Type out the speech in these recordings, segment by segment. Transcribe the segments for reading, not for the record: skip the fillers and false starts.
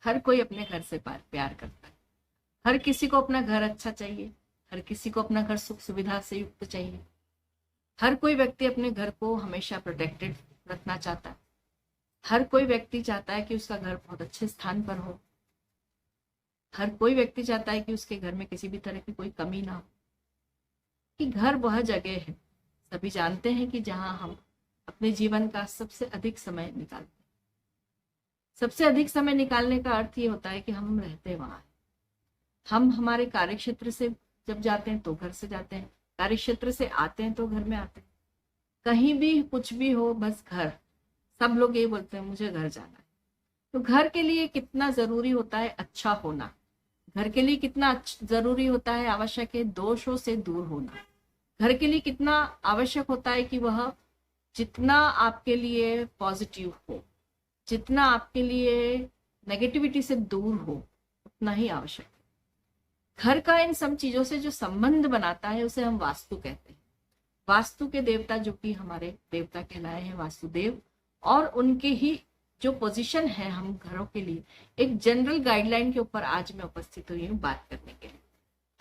हर कोई अपने घर से प्यार करता है। हर किसी को अपना घर अच्छा चाहिए। हर किसी को अपना घर सुख सुविधा से युक्त चाहिए। हर कोई व्यक्ति अपने घर को हमेशा प्रोटेक्टेड रखना चाहता है। हर कोई व्यक्ति चाहता है कि उसका घर बहुत अच्छे स्थान पर हो। हर कोई व्यक्ति चाहता है कि उसके घर में किसी भी तरह की कोई कमी ना हो। कि घर वह जगह है, सभी जानते हैं, कि जहां हम अपने जीवन का सबसे अधिक समय निकालते हैं। सबसे अधिक समय निकालने का अर्थ ये होता है कि हम रहते वहां हैं। हम हमारे कार्य क्षेत्र से जब जाते हैं तो घर से जाते हैं, कार्य क्षेत्र से आते हैं तो घर में आते हैं। कहीं भी कुछ भी हो, बस घर। सब लोग ये बोलते हैं मुझे घर जाना है। तो घर के लिए कितना जरूरी होता है अच्छा होना। घर के लिए कितना जरूरी होता है आवश्यक है दोषों से दूर होना। घर के लिए कितना आवश्यक होता है कि वह जितना आपके लिए पॉजिटिव हो, जितना आपके लिए नेगेटिविटी से दूर हो, उतना ही आवश्यक है। घर का इन सब चीजों से जो संबंध बनाता है उसे हम वास्तु कहते हैं। वास्तु के देवता जो कि हमारे देवता कहलाए हैं वास्तुदेव, और उनके ही जो पोजीशन है हम घरों के लिए एक जनरल गाइडलाइन के ऊपर आज मैं उपस्थित हुई हूँ बात करने के लिए।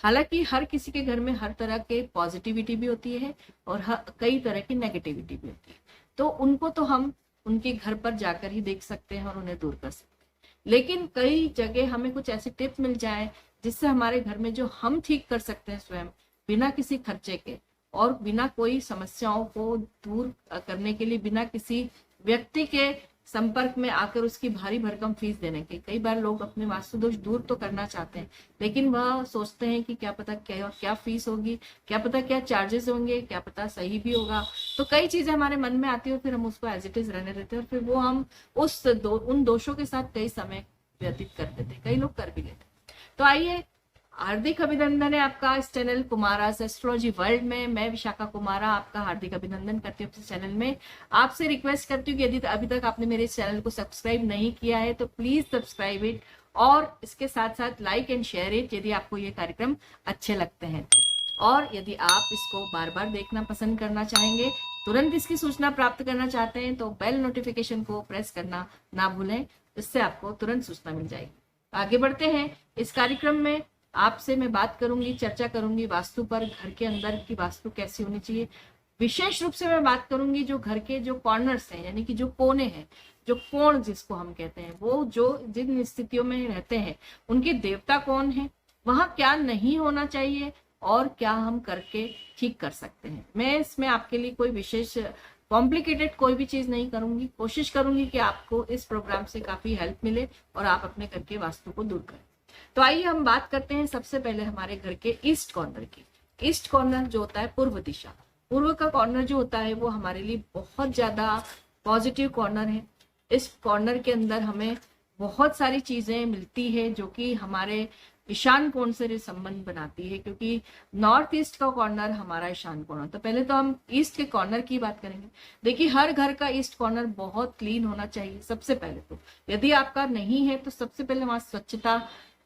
हालांकि हर किसी के घर में हर तरह के पॉजिटिविटी भी होती है और कई तरह की नेगेटिविटी भी होती है, तो उनको तो हम उनके घर पर जाकर ही देख सकते हैं और उन्हें दूर कर सकते हैं। लेकिन कई जगह हमें कुछ ऐसे टिप मिल जाए जिससे हमारे घर में जो हम ठीक कर सकते हैं स्वयं बिना किसी खर्चे के और बिना कोई समस्याओं को दूर करने के लिए, बिना किसी व्यक्ति के संपर्क में आकर उसकी भारी भरकम फीस देने के। कई बार लोग अपने वास्तु दोष दूर तो करना चाहते हैं, लेकिन वह सोचते हैं कि क्या पता क्या फीस होगी, क्या पता क्या चार्जेस होंगे, क्या पता सही भी होगा। तो कई चीजें हमारे मन में आती है, फिर हम उसको एज इट इज रहने देते हैं और फिर वो हम उन दोषों के साथ कई समय व्यतीत कर देते हैं। कई लोग कर भी लेते। तो आइए, हार्दिक अभिनंदन है आपका इस चैनल कुमारास एस्ट्रोलॉजी वर्ल्ड में। मैं विशाखा कुमारा आपका हार्दिक अभिनंदन करती हूँ इस चैनल में। आपसे रिक्वेस्ट करती हूँ कि यदि अभी तक आपने मेरे चैनल को सब्सक्राइब नहीं किया है तो प्लीज सब्सक्राइब इट, और इसके साथ साथ लाइक एंड शेयर इट यदि आपको ये कार्यक्रम अच्छे लगते हैं तो। और यदि आप इसको बार बार देखना पसंद करना चाहेंगे, तुरंत इसकी सूचना प्राप्त करना चाहते हैं, तो बेल नोटिफिकेशन को प्रेस करना ना भूलें, इससे आपको तुरंत सूचना मिल जाएगी। आगे बढ़ते हैं। इस कार्यक्रम में आपसे मैं बात करूंगी, चर्चा करूंगी वास्तु पर। घर के अंदर की वास्तु कैसी होनी चाहिए, विशेष रूप से मैं बात करूंगी जो घर के जो कॉर्नर्स हैं, यानी कि जो कोने हैं, जो कोण जिसको हम कहते हैं, वो जो जिन स्थितियों में रहते हैं उनके देवता कौन है, वहां क्या नहीं होना चाहिए और क्या हम करके ठीक कर सकते हैं। मैं इसमें आपके लिए कोई विशेष कॉम्प्लिकेटेड कोई भी चीज नहीं करूंगी। कोशिश करूंगी कि आपको इस प्रोग्राम से काफी हेल्प मिले और आप अपने घर के वास्तु को दूर करें। तो आइए हम बात करते हैं सबसे पहले हमारे घर के ईस्ट कॉर्नर की। ईस्ट कॉर्नर जो होता है पूर्व दिशा, पूर्व का कॉर्नर जो होता है वो हमारे लिए बहुत ज्यादा पॉजिटिव कॉर्नर है। इस कॉर्नर के अंदर हमें बहुत सारी चीजें मिलती है जो कि हमारे ईशान कोण से संबंध बनाती है, क्योंकि नॉर्थ ईस्ट का कॉर्नर हमारा ईशान कोण है। तो पहले तो हम ईस्ट के कॉर्नर की बात करेंगे। देखिए, हर घर का ईस्ट कॉर्नर बहुत क्लीन होना चाहिए। सबसे पहले तो यदि आपका नहीं है तो सबसे पहले वहां स्वच्छता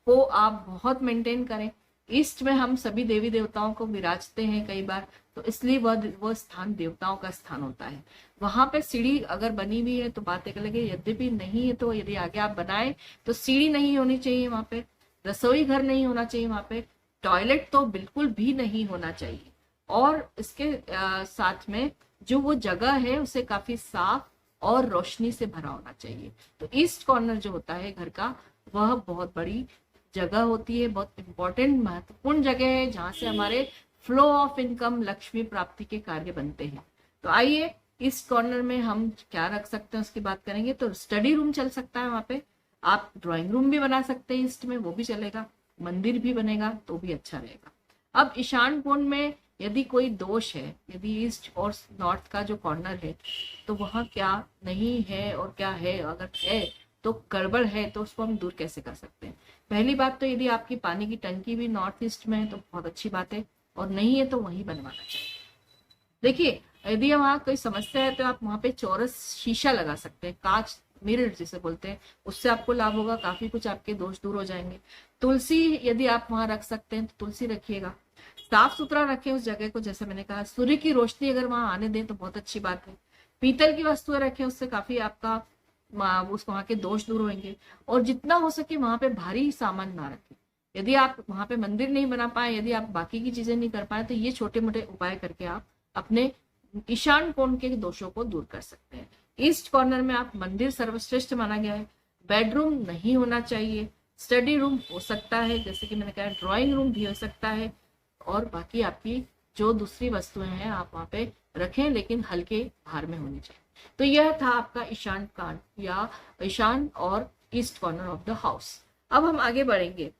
को आप बहुत मेंटेन करें। ईस्ट में हम सभी देवी देवताओं को विराजते हैं कई बार, तो इसलिए वह स्थान देवताओं का स्थान होता है। वहां पे सीढ़ी अगर बनी हुई है तो बात एक अलग है, यद्यपि नहीं है तो यदि आगे आप बनाए तो सीढ़ी नहीं होनी चाहिए वहां पे, रसोई घर नहीं होना चाहिए वहां पे, टॉयलेट तो बिल्कुल भी नहीं होना चाहिए। और इसके साथ में जो वो जगह है उसे काफी साफ और रोशनी से भरा होना चाहिए। तो ईस्ट कॉर्नर जो होता है घर का, वह बहुत बड़ी जगह होती है, बहुत इंपॉर्टेंट महत्वपूर्ण जगह है जहां से हमारे फ्लो ऑफ इनकम, लक्ष्मी प्राप्ति के कार्य बनते हैं। तो आइए, इस कॉर्नर में हम क्या रख सकते हैं उसकी बात करेंगे। तो स्टडी रूम चल सकता है वहां पे, आप ड्राइंग रूम भी बना सकते हैं ईस्ट में, वो भी चलेगा, मंदिर भी बनेगा तो भी अच्छा रहेगा। अब ईशान कोण में यदि कोई दोष है, यदि ईस्ट और नॉर्थ का जो कॉर्नर है तो वहां क्या नहीं है और क्या है, अगर है तो गड़बड़ है तो उसको हम दूर कैसे कर सकते हैं। पहली बात तो यदि आपकी पानी की टंकी भी नॉर्थ ईस्ट में है तो बहुत अच्छी बात है, और नहीं है तो वहीं बनवाना चाहिए। देखिए, यदि वहां कोई समस्या है तो आप वहां पे चौरस शीशा लगा सकते हैं, कांच, मिरर जिसे बोलते हैं, उससे आपको लाभ होगा, काफी कुछ आपके दोष दूर हो जाएंगे। तुलसी यदि आप वहां रख सकते हैं तो तुलसी रखिएगा, साफ सुथरा रखें उस जगह को। जैसे मैंने कहा, सूर्य की रोशनी अगर वहां आने दें तो बहुत अच्छी बात है। पीतल की वस्तुएं रखें, उससे काफी आपका वहाँ के दोष दूर होंगे। और जितना हो सके वहां पे भारी सामान ना रखें। यदि आप वहां पे मंदिर नहीं बना पाए, यदि आप बाकी की चीजें नहीं कर पाए, तो ये छोटे मोटे उपाय करके आप अपने ईशान कोण के दोषों को दूर कर सकते हैं। ईस्ट कॉर्नर में आप मंदिर सर्वश्रेष्ठ माना गया है। बेडरूम नहीं होना चाहिए। स्टडी रूम हो सकता है, जैसे कि मैंने कहा ड्राइंग रूम भी हो सकता है, और बाकी आपकी जो दूसरी वस्तुएं हैं आप वहां पे रखें, लेकिन हल्के भार में होनी चाहिए। तो यह था आपका ईशान कांड या ईशान और east corner of the house. अब हम आगे बढ़ेंगे,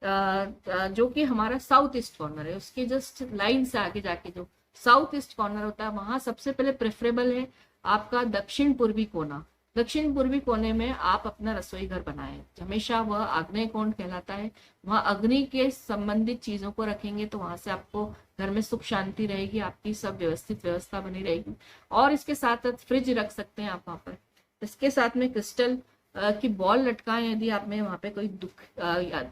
जो कि हमारा साउथ ईस्ट कॉर्नर है, उसके जस्ट लाइन से आगे जाके जो साउथ ईस्ट कॉर्नर होता है, वहां सबसे पहले प्रेफरेबल है आपका दक्षिण पूर्वी कोना। दक्षिण पूर्वी कोने में आप अपना रसोई घर बनाएं। हमेशा वह आग्नेय कोण कहलाता है। वहां अग्नि के संबंधित चीजों को रखेंगे तो वहां से आपको घर में सुख शांति रहेगी, आपकी सब व्यवस्थित व्यवस्था बनी रहेगी। और इसके साथ साथ फ्रिज रख सकते हैं आप वहां पर। इसके साथ में क्रिस्टल की बॉल लटकाएं। यदि आप में वहां पे कोई दुख,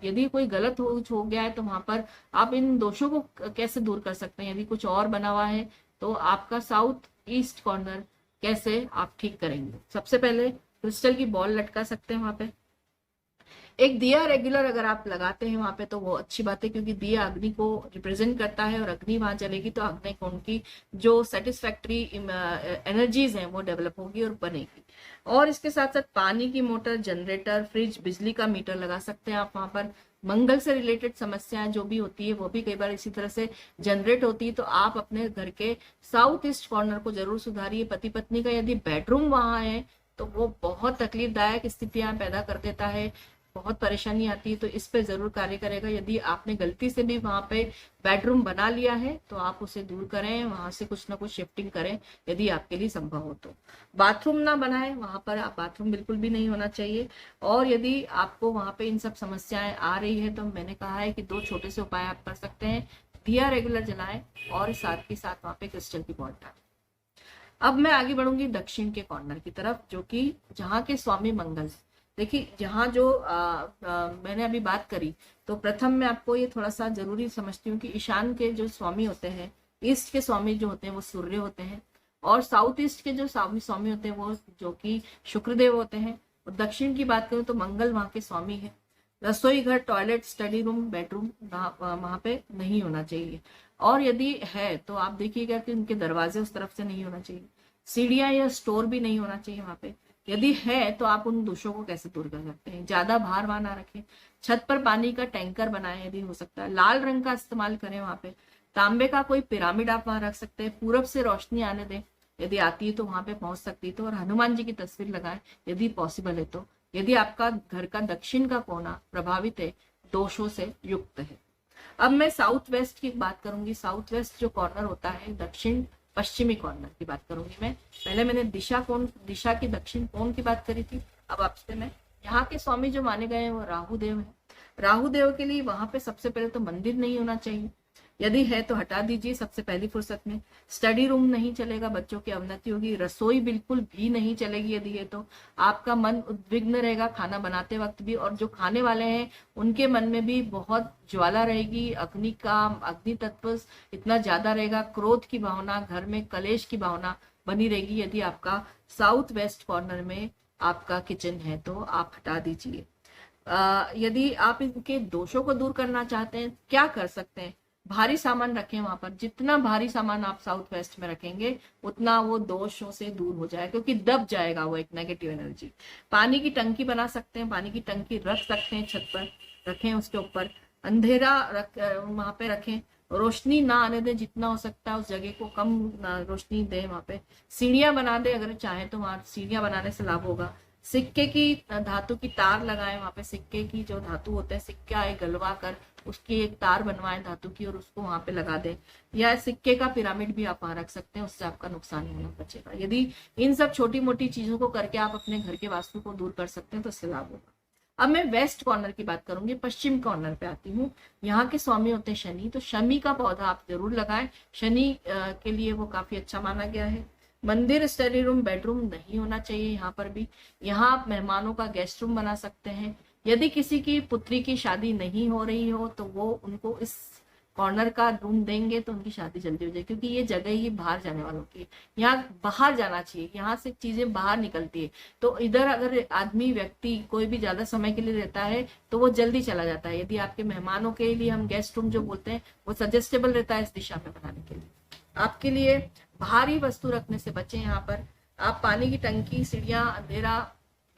यदि कोई गलत हो गया है, तो वहां पर आप इन दोषों को कैसे दूर कर सकते हैं। यदि कुछ और बना हुआ है तो आपका साउथ ईस्ट कॉर्नर कैसे आप ठीक करेंगे। सबसे पहले क्रिस्टल की बॉल लटका सकते हैं वहां पे। एक दिया रेगुलर अगर आप लगाते हैं वहां पे तो वो अच्छी बात है, क्योंकि दिया अग्नि को रिप्रेजेंट करता है, और अग्नि वहां चलेगी तो अग्नि कोण की जो सेटिस्फैक्टरी एनर्जीज हैं वो डेवलप होगी और बनेगी। और इसके साथ साथ पानी की मोटर, जनरेटर, फ्रिज, बिजली का मीटर लगा सकते हैं आप वहां पर। मंगल से रिलेटेड समस्याएं जो भी होती है वो भी कई बार इसी तरह से जनरेट होती है, तो आप अपने घर के साउथ ईस्ट कॉर्नर को जरूर सुधारिए। पति पत्नी का यदि बेडरूम वहां है तो वो बहुत तकलीफदायक स्थितियां पैदा कर देता है, बहुत परेशानी आती है, तो इस पे जरूर कार्य करेगा। यदि आपने गलती से भी वहां पे बेडरूम बना लिया है तो आप उसे दूर करें, वहां से कुछ ना कुछ शिफ्टिंग करें यदि आपके लिए संभव हो तो। बाथरूम ना बनाए वहां पर, आप बाथरूम बिल्कुल भी नहीं होना चाहिए। और यदि आपको वहां पे इन सब समस्याएं आ रही है तो मैंने कहा है कि 2 छोटे से उपाय आप कर सकते हैं। दिया रेगुलर जलाएं और साथ ही साथ वहां पे क्रिस्टल की बॉल डालें। अब मैं आगे बढ़ूंगी दक्षिण के कॉर्नर की तरफ, जो कि जहाँ के स्वामी मंगल। देखिए यहाँ जो मैंने अभी बात करी, तो प्रथम मैं आपको ये थोड़ा सा जरूरी समझती हूँ कि ईशान के जो स्वामी होते हैं, ईस्ट के स्वामी जो होते हैं वो सूर्य होते हैं, और साउथ ईस्ट के जो स्वामी होते हैं वो जो कि शुक्रदेव होते हैं। और दक्षिण की बात करूँ तो मंगल वहाँ के स्वामी है। रसोई घर, टॉयलेट, स्टडी रूम, बेडरूम वहां पे नहीं होना चाहिए। और यदि है तो आप देखिएगा कि उनके दरवाजे उस तरफ से नहीं होना चाहिए। सीढ़ियां या स्टोर भी नहीं होना चाहिए वहां पे। यदि है तो आप उन दोषों को कैसे दूर कर सकते हैं। ज्यादा भार वहां ना रखें। छत पर पानी का टैंकर बनाएं यदि हो सकता है। लाल रंग का इस्तेमाल करें वहां पे। तांबे का कोई पिरामिड आप वहां रख सकते हैं। पूरब से रोशनी आने दें, यदि आती है तो वहां पे पहुंच सकती है तो। और हनुमान जी की तस्वीर लगाएं यदि पॉसिबल है तो। यदि आपका घर का दक्षिण का कोना प्रभावित है, दोषों से युक्त है। अब मैं साउथ वेस्ट की बात करूंगी। साउथ वेस्ट जो कॉर्नर होता है, दक्षिण पश्चिमी कॉर्नर की बात करूंगी मैं। पहले मैंने दिशा की दक्षिण कोण की बात करी थी। अब आपसे मैं यहाँ के स्वामी जो माने गए हैं वो राहु देव है। राहु देव के लिए वहां पे सबसे पहले तो मंदिर नहीं होना चाहिए। यदि है तो हटा दीजिए सबसे पहली फुर्सत में। स्टडी रूम नहीं चलेगा, बच्चों की अवनति होगी। रसोई बिल्कुल भी नहीं चलेगी यदि है तो। आपका मन उद्विग्न रहेगा खाना बनाते वक्त भी, और जो खाने वाले हैं उनके मन में भी बहुत ज्वाला रहेगी। अग्नि तत्व इतना ज्यादा रहेगा। क्रोध की भावना, घर में कलेश की भावना बनी रहेगी। यदि आपका साउथ वेस्ट कॉर्नर में आपका किचन है तो आप हटा दीजिए। यदि आप इनके दोषों को दूर करना चाहते हैं, क्या कर सकते हैं। भारी सामान रखें वहां पर। जितना भारी सामान आप साउथ वेस्ट में रखेंगे उतना वो दोषों से दूर हो जाएगा, क्योंकि दब जाएगा वो एक नेगेटिव एनर्जी। पानी की टंकी बना सकते हैं, पानी की टंकी रख सकते हैं, छत पर रखें, उसके ऊपर अंधेरा वहां पे रखें। रोशनी ना आने दें, जितना हो सकता है उस जगह को कम रोशनी दें वहां पे। सीढ़ियां बना दें अगर चाहे तो, वहां सीढ़ियां बनाने से लाभ होगा। सिक्के की धातु की तार लगाएं वहां पे। सिक्के की जो धातु होते हैं, सिक्का एक गलवा कर उसकी एक तार बनवाएं धातु की और उसको वहां पे लगा दें। या सिक्के का पिरामिड भी आप वहां रख सकते हैं, उससे आपका नुकसान होना बचेगा। यदि इन सब छोटी मोटी चीजों को करके आप अपने घर के वास्तु को दूर कर सकते हैं तो इससे लाभ होगा। अब मैं वेस्ट कॉर्नर की बात करूंगी, पश्चिम कॉर्नर पे आती हूँ। यहाँ के स्वामी होते हैं शनि, तो शमी का पौधा आप जरूर लगाएं। शनि के लिए वो काफी अच्छा माना गया है। मंदिर, स्टडी रूम, बेडरूम नहीं होना चाहिए यहाँ पर भी। यहाँ आप मेहमानों का गेस्ट रूम बना सकते हैं। यदि किसी की पुत्री की शादी नहीं हो रही हो तो वो उनको इस कॉर्नर का रूम देंगे तो उनकी शादी जल्दी हो जाएगी, क्योंकि ये जगह ही बाहर जाने वालों की है। यहाँ बाहर जाना चाहिए, यहाँ से चीजें बाहर निकलती है। तो इधर अगर आदमी व्यक्ति कोई भी ज्यादा समय के लिए रहता है तो वो जल्दी चला जाता है। यदि आपके मेहमानों के लिए हम गेस्ट रूम जो बोलते हैं वो सजेस्टेबल रहता है इस दिशा में बनाने के लिए। आपके लिए भारी वस्तु रखने से बचें। यहाँ पर आप पानी की टंकी, सीढ़ियां, अंधेरा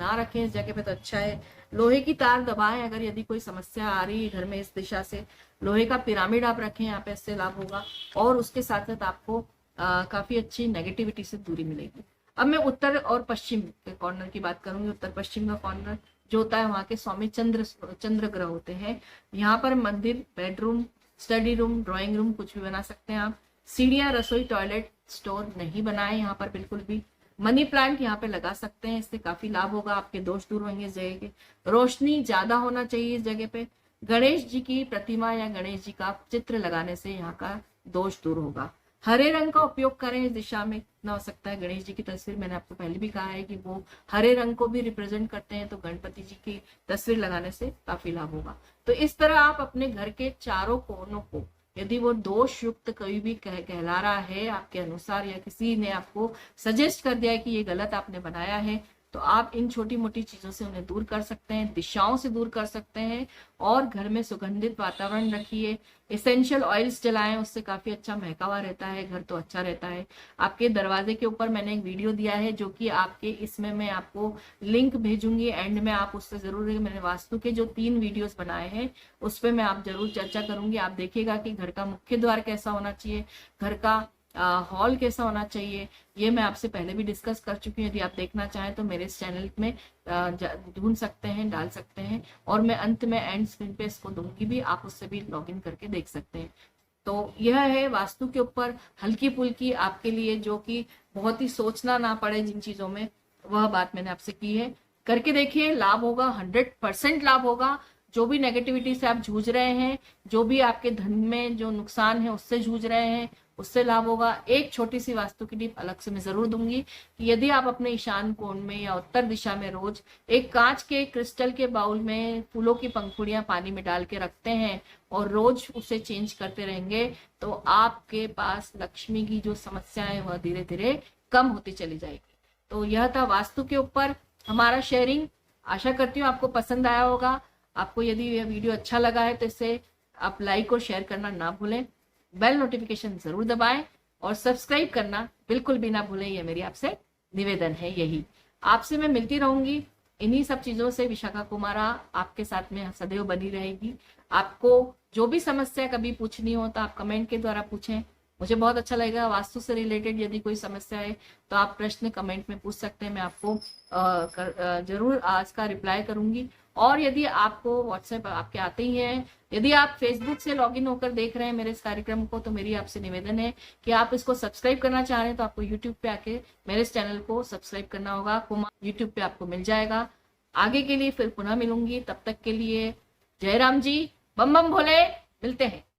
ना रखें इस जगह पे तो अच्छा है। लोहे की तार दबाएं अगर यदि कोई समस्या आ रही है घर में इस दिशा से। लोहे का पिरामिड आप रखें यहाँ पे, इससे लाभ होगा। और उसके साथ साथ आपको काफी अच्छी नेगेटिविटी से दूरी मिलेगी। अब मैं उत्तर और पश्चिम के कॉर्नर की बात करूंगी। उत्तर पश्चिम का कॉर्नर जो होता है वहां के स्वामी चंद्र ग्रह होते हैं। यहाँ पर मंदिर, bedroom, study room, drawing room कुछ भी बना सकते हैं आप। सीढ़ियां, रसोई, टॉयलेट, स्टोर नहीं बनाए यहाँ पर बिल्कुल भी। मनी प्लांट यहाँ पे लगा सकते हैं, इससे काफी लाभ होगा, आपके दोष दूर होंगे इस जगह के। रोशनी ज्यादा होना चाहिए इस जगह पे। गणेश जी की प्रतिमा या गणेश जी का चित्र लगाने से यहाँ का दोष दूर होगा। हरे रंग का उपयोग करें इस दिशा में, कितना हो सकता है। गणेश जी की तस्वीर मैंने आपको पहले भी कहा है कि वो हरे रंग को भी रिप्रेजेंट करते हैं, तो गणपति जी की तस्वीर लगाने से काफी लाभ होगा। तो इस तरह आप अपने घर के चारों कोनों को, यदि वो दोष युक्त कोई भी कहला रहा है आपके अनुसार, या किसी ने आपको सजेस्ट कर दिया है कि ये गलत आपने बनाया है, तो आप इन छोटी मोटी चीजों से उन्हें दूर कर सकते हैं, दिशाओं से दूर कर सकते हैं। और घर में सुगंधित वातावरण रखिए, एसेंशियल ऑयल्स जलाएं, उससे काफी अच्छा महकावा रहता है, घर तो अच्छा रहता है। आपके दरवाजे के ऊपर मैंने एक वीडियो दिया है जो कि आपके इसमें मैं आपको लिंक भेजूंगी एंड में, आप उससे जरूर, मैंने वास्तु के जो 3 वीडियोस बनाए हैं उस पर मैं आप जरूर चर्चा करूंगी। आप देखिएगा कि घर का मुख्य द्वार कैसा होना चाहिए, घर का हॉल कैसा होना चाहिए, ये मैं आपसे पहले भी डिस्कस कर चुकी हूँ। यदि आप देखना चाहें तो मेरे इस चैनल में ढूंढ सकते हैं, डाल सकते हैं, और मैं अंत में एंड स्क्रीन पे इसको दूंगी भी, आप उससे भी लॉगिन करके देख सकते हैं। तो यह है वास्तु के ऊपर हल्की फुल्की आपके लिए, जो कि बहुत ही सोचना ना पड़े जिन चीजों में, वह बात मैंने आपसे की है। करके देखिए, लाभ होगा, 100% लाभ होगा। जो भी नेगेटिविटी से आप जूझ रहे हैं, जो भी आपके धन में जो नुकसान है उससे जूझ रहे हैं, उससे लाभ होगा। एक छोटी सी वास्तु की टिप अलग से मैं जरूर दूंगी कि यदि आप अपने ईशान कोण में या उत्तर दिशा में रोज एक कांच के क्रिस्टल के बाउल में फूलों की पंखुड़ियां पानी में डाल के रखते हैं और रोज उसे चेंज करते रहेंगे, तो आपके पास लक्ष्मी की जो समस्या है वह धीरे धीरे कम होती चली जाएगी। तो यह था वास्तु के ऊपर हमारा शेयरिंग। आशा करती हूँ आपको पसंद आया होगा। आपको यदि यह वीडियो अच्छा लगा है तो इसे आप लाइक और शेयर करना ना भूलें, बेल नोटिफिकेशन जरूर दबाएं और सब्सक्राइब करना बिल्कुल भी ना भूलें। ये मेरी आपसे निवेदन है। यही आपसे मैं मिलती रहूंगी इन्हीं सब चीजों से। विशाखा कुमारा आपके साथ में सदैव बनी रहेगी। आपको जो भी समस्या कभी पूछनी हो तो आप कमेंट के द्वारा पूछें, मुझे बहुत अच्छा लगेगा। वास्तु से रिलेटेड यदि कोई समस्या है तो आप प्रश्न कमेंट में पूछ सकते हैं, मैं आपको जरूर आज का रिप्लाई करूंगी। और यदि आपको व्हाट्सएप आपके आते ही हैं, यदि आप फेसबुक से लॉगिन होकर देख रहे हैं मेरे इस कार्यक्रम को, तो मेरी आपसे निवेदन है कि आप इसको सब्सक्राइब करना चाह रहे हैं तो आपको यूट्यूब पे आके मेरे इस चैनल को सब्सक्राइब करना होगा। यूट्यूब पे आपको मिल जाएगा। आगे के लिए फिर पुनः मिलूंगी, तब तक के लिए जय राम जी, बम बम भोले, मिलते हैं।